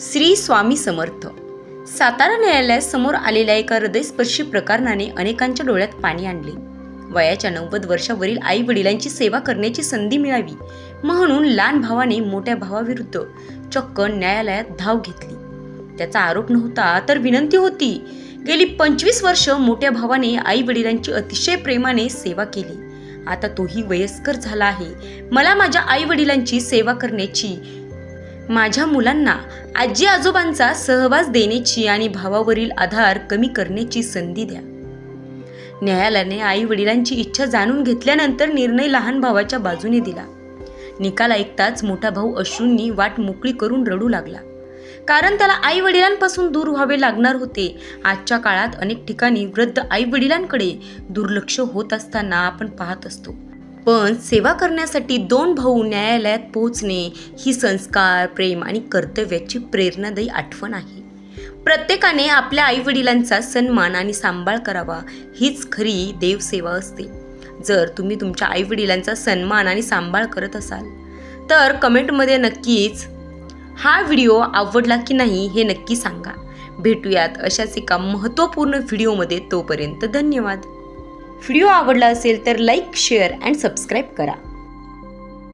श्री स्वामी समर्थ. सातारा न्यायालयासमोर आलेल्या एका हृदयस्पर्शी प्रकरणाने अनेकांच्या डोळ्यात पाणी आणले. वयाच्या 90 वर्षावरील आई वडिलांची सेवा करण्याची संधी मिळावी म्हणून लहान भावाने मोठ्या भावाविरुद्ध चक्क न्यायालयात धाव घेतली. त्याचा आरोप नव्हता तर विनंती होती. गेली 25 वर्ष मोठ्या भावाने आई वडिलांची अतिशय प्रेमाने सेवा केली. आता तोही वयस्कर झाला आहे. मला माझ्या आई वडिलांची सेवा करण्याची, माझ्या मुलांना आजी आजोबांचा सहवास देण्याची आणि भावावरील आधार कमी करण्याची संधी द्या. न्यायालयाने आई वडिलांची इच्छा जाणून घेतल्यानंतर निर्णय लहान भावाच्या बाजूने दिला. निकाल ऐकताच मोठा भाऊ अश्रूंनी वाट मोकळी करून रडू लागला. कारण त्याला आई वडिलांपासून दूर व्हावे लागणार होते. आजच्या काळात अनेक ठिकाणी वृद्ध आई वडिलांकडे दुर्लक्ष होत असताना आपण पाहत असतो. पण सेवा करण्यासाठी 2 भाऊ न्यायालयात पोहोचणे ही संस्कार, प्रेम आणि कर्तव्याची प्रेरणादायी आठवण आहे. प्रत्येकाने आपल्या आई वडिलांचा सन्मान आणि सांभाळ करावा, हीच खरी देवसेवा असते. जर तुम्ही तुमच्या आई वडिलांचा सन्मान आणि सांभाळ करत असाल तर कमेंटमध्ये नक्कीच हा व्हिडिओ आवडला की नाही हे नक्की सांगा. भेटूयात अशाच एका महत्त्वपूर्ण व्हिडिओमध्ये. तोपर्यंत धन्यवाद. व्हिडिओ आवडला असेल तर लाईक, शेअर अँड सबस्क्राईब करा.